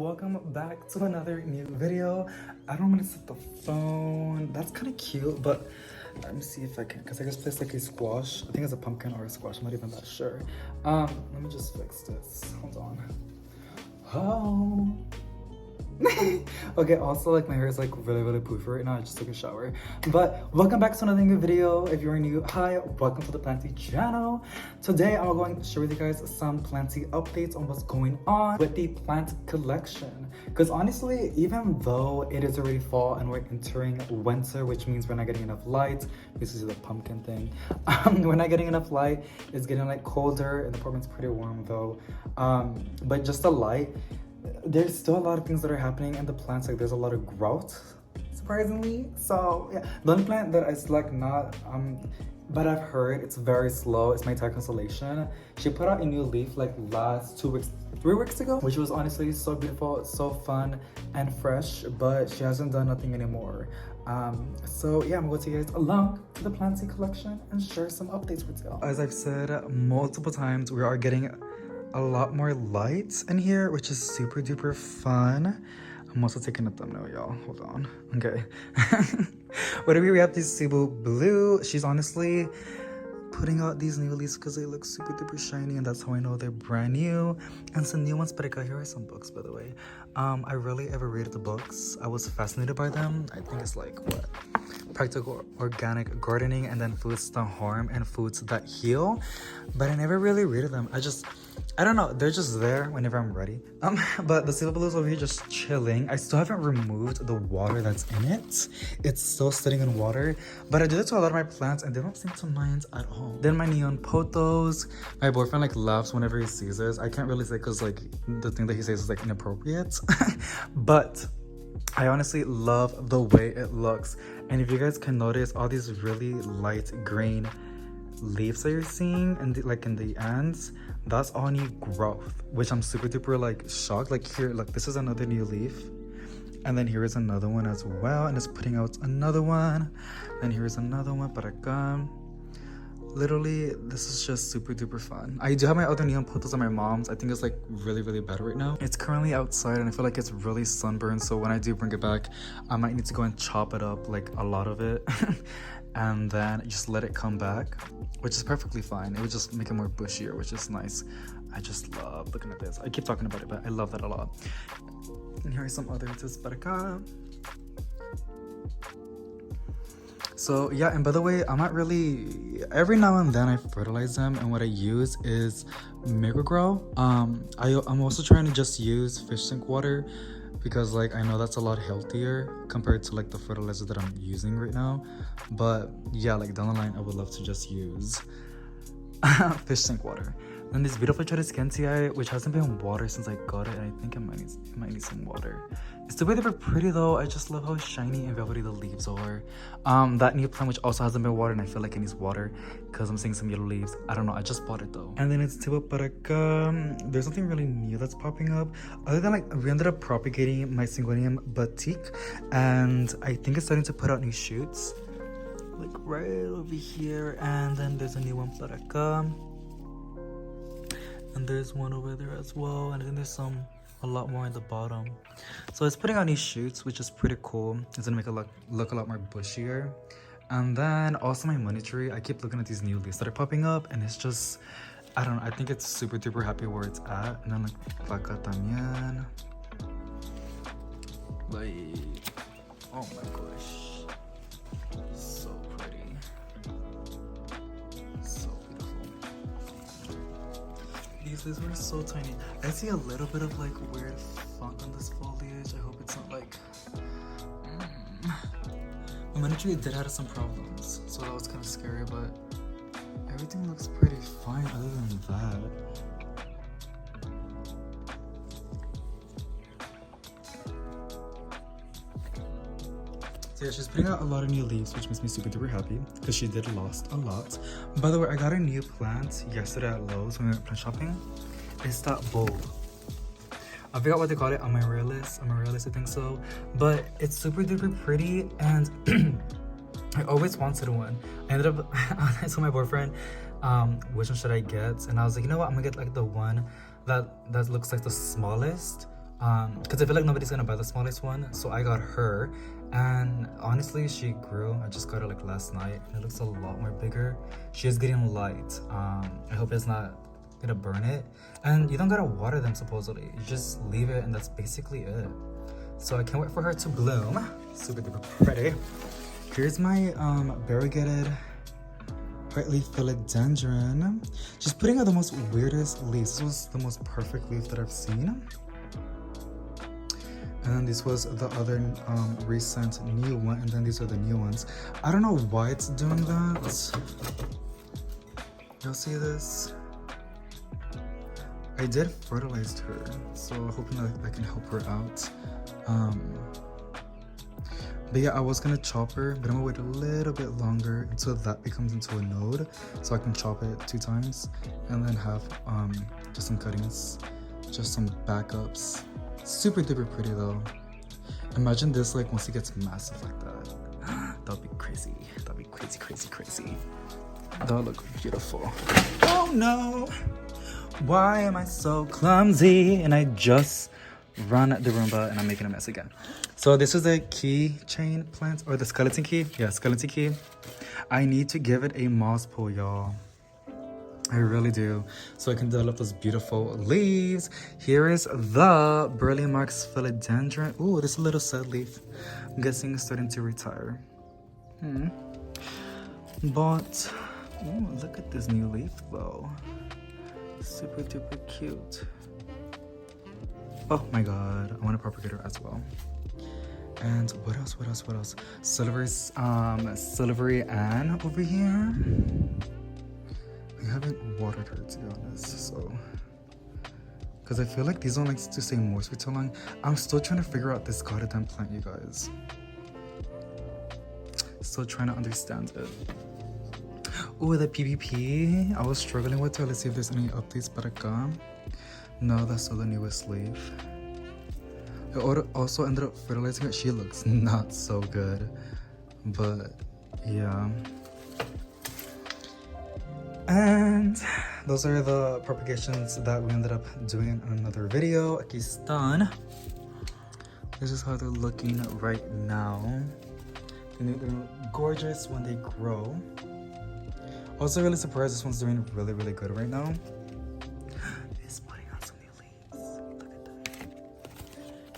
welcome back to another new video. I don't want to set the phone. That's kind of cute, but let me see if I can, because I just placed like a squash. I think it's a pumpkin or a squash. I'm not even that sure. Let me just fix this. Hold on. Oh. Okay, also like my hair is like really poofy right now. I just took a shower. But welcome back to another new video. If you're new, hi, welcome to the Planty channel. Today I'm going to share with you guys some Planty updates on what's going on with the plant collection. Because honestly, even though it is already fall and we're entering winter, which means we're not getting enough light. This is the pumpkin thing. We're not getting enough light. It's getting like colder and the apartment's pretty warm though. But just the light, there's still a lot of things that are happening in the plants. Like there's a lot of growth, surprisingly. So yeah, the only plant that is like not but I've heard it's very slow, it's my Constellation. She put out a new leaf like last 3 weeks ago, which was honestly so beautiful, so fun and fresh, but she hasn't done nothing anymore. So yeah, I'm going to take you guys along to the Planty collection and share some updates with y'all. As I've said multiple times, we are getting a lot more lights in here, which is super duper fun. I'm also taking a thumbnail, y'all. Hold on. Okay. Whatever, we have this Cebu Blue. She's honestly putting out these new leaves because they look super duper shiny, and that's how I know they're brand new. And some new ones, but here are some books, by the way. I rarely ever read the books. I was fascinated by them. I think it's like what? Practical organic gardening, and then foods that harm and foods that heal. But I never really read them. I don't know, they're just there whenever I'm ready. But the Cebu Blue is over here just chilling. I still haven't removed the water that's in it. It's still sitting in water, but I do that to a lot of my plants and they don't seem to mind at all. Then my neon pothos, my boyfriend like laughs whenever he sees this. I can't really say because like the thing that he says is like inappropriate, but I honestly love the way it looks. And if you guys can notice all these really light green leaves that you're seeing and like in the ends, that's all new growth, which I'm super duper like shocked. Like here, look, this is another new leaf, and then here is another one as well, and it's putting out another one, and here's another one. But literally, this is just super duper fun. I do have my other neon pothos at my mom's. I think it's like really bad right now. It's currently outside and I feel like it's really sunburned, so when I do bring it back, I might need to go and chop it up, like a lot of it and then just let it come back, which is perfectly fine. It would just make it more bushier, which is nice. I just love looking at this. I keep talking about it, but I love that a lot. And here are some other para. So yeah, and by the way, I'm not really, every now and then I fertilize them, and what I use is Microgrow. I'm also trying to just use fish tank water because like I know that's a lot healthier compared to like the fertilizer that I'm using right now. But yeah, like down the line I would love to just use fish tank water. And this beautiful Constellation, which hasn't been watered since I got it, and I think it might need some water. It's the way they were pretty though. I just love how shiny and velvety the leaves are. That new plant which also hasn't been watered, and I feel like it needs water because I'm seeing some yellow leaves. I don't know, I just bought it though. And then it's Tiba para acá. There's nothing really new that's popping up other than like we ended up propagating my Syngonium batik, and I think it's starting to put out new shoots like right over here. And then there's a new one para acá. And there's one over there as well, and then there's a lot more in the bottom. So it's putting out new shoots, which is pretty cool. It's gonna make it look a lot more bushier. And then also my money tree, I keep looking at these new leaves that are popping up, and it's just, I don't know, I think it's super duper happy where it's at. And then like placa también, like, oh my gosh, so pretty, so beautiful. These leaves were so tiny. I see a little bit of like weird funk on this foliage. I hope it's not like my money tree did have some problems, so that was kind of scary, but everything looks pretty fine other than that. So yeah, she's putting out a lot of new leaves, which makes me super duper happy because she did lost a lot. By the way, I got a new plant yesterday at Lowe's when we went plant shopping. It's that bulb. I forgot what they call it, amaryllis, I think so. But it's super duper pretty, and I always wanted one. I ended up, I told my boyfriend, which one should I get? And I was like, you know what, I'm gonna get like the one that looks like the smallest. because I feel like nobody's gonna buy the smallest one, so I got her. And honestly, she grew. I just got her like last night, and it looks a lot more bigger. She is getting light. I hope it's not gonna burn it. And you don't gotta water them supposedly. You just leave it, and that's basically it. So I can't wait for her to bloom. Super duper pretty. Here's my variegated white leaf philodendron. She's putting out the most weirdest leaves. This was the most perfect leaf that I've seen. And then this was the other recent new one, and then these are the new ones. I don't know why it's doing that. Y'all see this? I did fertilize her, so hoping that I can help her out. But yeah, I was gonna chop her, but I'm gonna wait a little bit longer until that becomes into a node, so I can chop it 2 times and then have just some cuttings, just some backups. Super duper pretty though. Imagine this like once it gets massive like that. That'll be crazy. That'll be crazy, crazy, crazy. That'll look beautiful. Oh no! Why am I so clumsy? And I just run the Roomba and I'm making a mess again. So this is the keychain plant, or the skeleton key. Yeah, skeleton key. I need to give it a moss pull, y'all. I really do. So I can develop those beautiful leaves. Here is the Burley Marks Philodendron. Ooh, this little sad leaf. I'm guessing it's starting to retire. But, ooh, look at this new leaf though. Super duper cute. Oh my god, I want a propagator as well. And what else, what else, what else? Silvery Ann over here. I haven't watered her, to be honest, so. Because I feel like these don't like to stay moist for too long. I'm still trying to figure out this goddamn plant, you guys. Still trying to understand it. Oh, the PvP. I was struggling with her. Let's see if there's any updates para acá. No, that's still the newest leaf. I also ended up fertilizing her. She looks not so good. But, yeah. And those are the propagations that we ended up doing in another video. Aquí están. This is how they're looking right now. And they're gorgeous when they grow. Also really surprised this one's doing really, really good right now. It's putting out some new leaves. Look at that.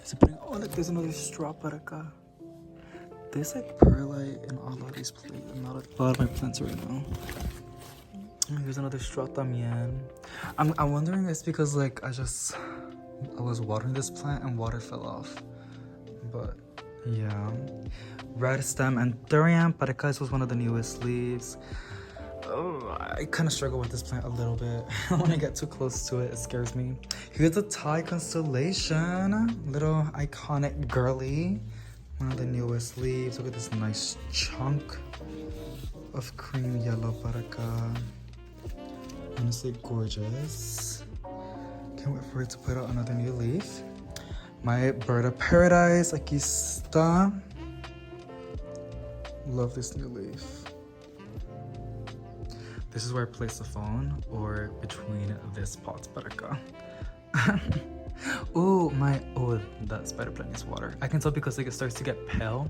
It's putting, oh look, there's another straw para acá. There's like perlite in all of these plants, in a lot of my plants right now. Here's another straw también. I'm wondering if it's because like I was watering this plant and water fell off. But yeah. Red stem and Durian para acá. This was one of the newest leaves. Oh, I kind of struggle with this plant a little bit. When I get too close to it, it scares me. Here's a Thai Constellation. Little iconic girly. One of the newest leaves. Look at this nice chunk of cream yellow para acá. Honestly gorgeous. Can't wait for it to put out another new leaf. My bird of paradise, aquí está. Love this new leaf. This is where I place the phone, or between this pot para acá. Oh, that spider plant needs water. I can tell because like, it starts to get pale.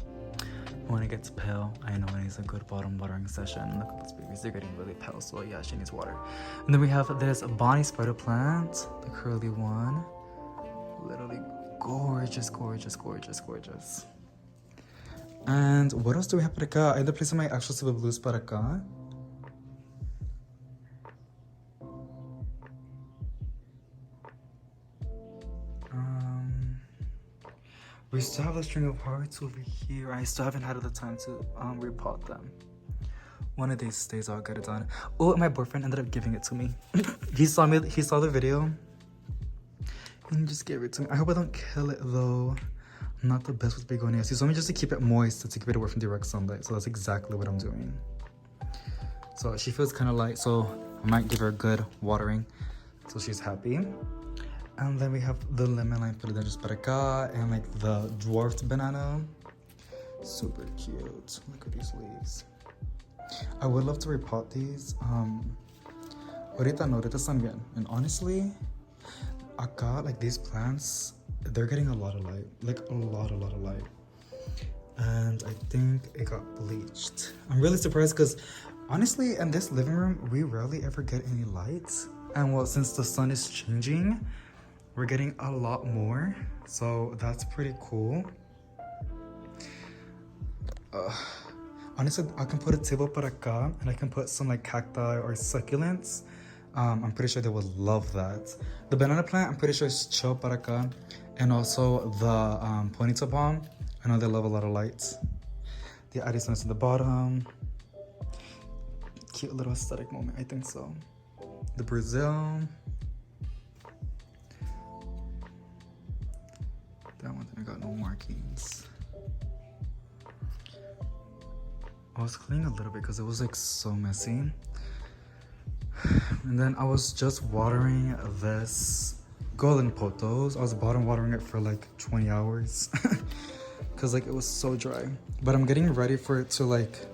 When it gets pale, I know it needs a good bottom watering session. Look at those babies, they're getting really pale, so yeah, she needs water. And then we have this Bonnie spider plant, the curly one. Literally gorgeous, gorgeous, gorgeous, gorgeous. And what else do we have para acá? I ended up placing my actual silver blues para acá. We still have a string of hearts over here. I still haven't had the time to repot them. One of these days I'll get it done. Oh, my boyfriend ended up giving it to me. He saw the video and he just gave it to me. I hope I don't kill it though. I'm not the best with begonias. He told me just to keep it moist, to keep it away from direct sunlight. So that's exactly what I'm doing. So she feels kind of light, so I might give her a good watering so she's happy. And then we have the lemon lime philodendron para acá, and like the dwarfed banana. Super cute. Look at these leaves. I would love to repot these. Ahorita no, ahorita están bien. And honestly, acá, like these plants, they're getting a lot of light, like a lot of light. And I think it got bleached. I'm really surprised because honestly, in this living room, we rarely ever get any lights. And well, since the sun is changing, we're getting a lot more. So that's pretty cool. Honestly, I can put a table para acá and I can put some like cacti or succulents. I'm pretty sure they would love that. The banana plant, I'm pretty sure is chill para acá. And also the ponytail palm, I know they love a lot of lights. The Addison's in the bottom. Cute little aesthetic moment, I think so. The Brazil. That one didn't got no markings. I was cleaning a little bit because it was like so messy. And then I was just watering this golden potos. I was bottom watering it for like 20 hours because like it was so dry. But I'm getting ready for it to like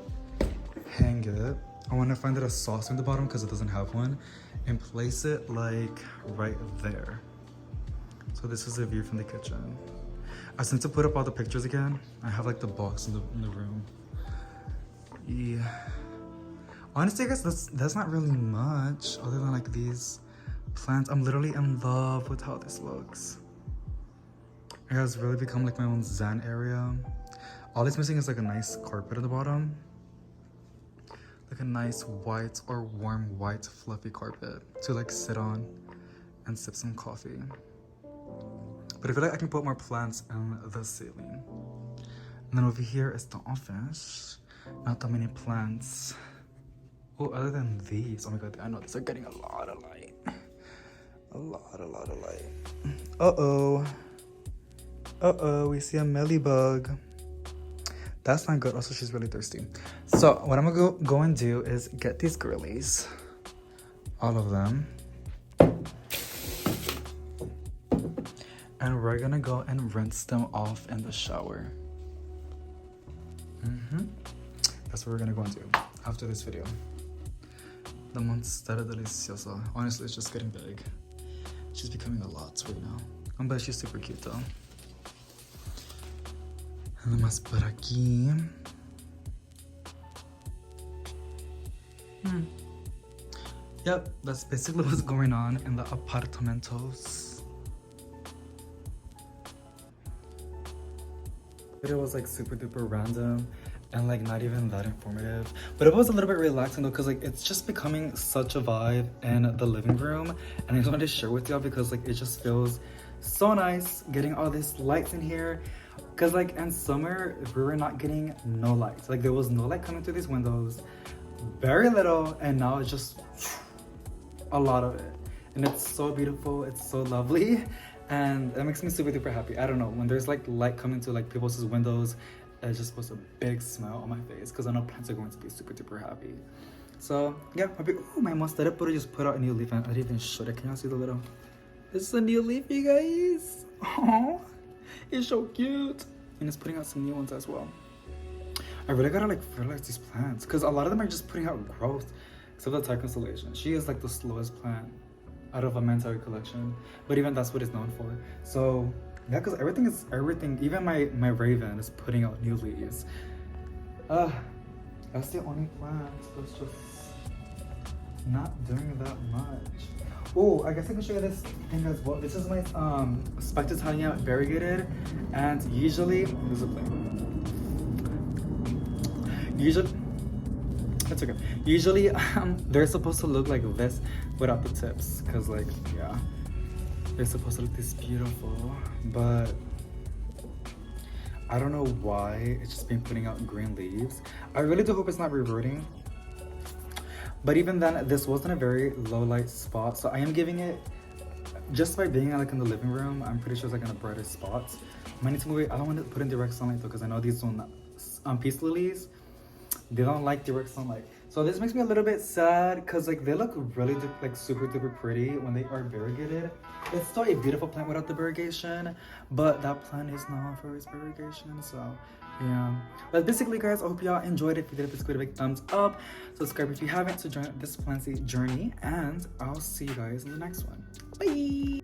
hang it. I want to find a saucer in the bottom because it doesn't have one and place it like right there. So this is a view from the kitchen. I sent to put up all the pictures again. I have like the box in the room. Yeah. Honestly, I guess that's not really much other than like these plants. I'm literally in love with how this looks. It has really become like my own zen area. All it's missing is like a nice carpet at the bottom. Like a nice white or warm white fluffy carpet to like sit on and sip some coffee. But I feel like I can put more plants in the ceiling. And then over here is the office. Not that many plants. Oh, other than these. Oh my god, I know these are getting a lot of light. A lot of light. Uh-oh, we see a mellibug. That's not good. Also, she's really thirsty. So what I'm gonna go and do is get these girlies. All of them. And we're gonna go and rinse them off in the shower. That's what we're gonna go and do after this video. The Monstera Deliciosa. Honestly, it's just getting big. She's becoming a lot right now. But she's super cute though. Nada más por aquí. Yep, that's basically what's going on in the apartamentos. But it was like super duper random and like not even that informative. But it was a little bit relaxing though, because like it's just becoming such a vibe in the living room. And I just wanted to share with y'all because like it just feels so nice getting all these lights in here. Because like in summer, we were not getting no lights. Like there was no light coming through these windows. Very little, and now it's just a lot of it. And it's so beautiful, it's so lovely. And it makes me super duper happy. I don't know, when there's like light coming to like people's windows, it just puts a big smile on my face because I know plants are going to be super duper happy. So yeah, my Monstera Puro just put out a new leaf and I didn't even show it. Can y'all see the little? This is a new leaf, you guys. Aww. It's so cute. And it's putting out some new ones as well. I really gotta like fertilize these plants because a lot of them are just putting out growth. Except for the Constellation. She is like the slowest plant out of a entire collection. But even that's what it's known for. So yeah, because everything, even my Raven is putting out new leaves. That's the only plant that's just not doing that much. Oh, I guess I can show you this thing as well. This is my Spectatania variegated, and usually there's a plane. It's okay. Usually they're supposed to look like this without the tips, cause like yeah, they're supposed to look this beautiful, but I don't know why it's just been putting out green leaves. I really do hope it's not reverting. But even then, this wasn't a very low light spot, so I am giving it, just by being like in the living room, I'm pretty sure it's like in a brighter spot. I might need to move it. I don't want to put in direct sunlight though, because I know these don't, peace lilies, they don't like direct sunlight. So this makes me a little bit sad, because like they look really like super duper pretty when they are variegated. It's still a beautiful plant without the variegation, but that plant is known for its variegation, so yeah. But basically guys, I hope y'all enjoyed it. If you did, please give it a big thumbs up, subscribe if you haven't to join this planty journey, and I'll see you guys in the next one. Bye.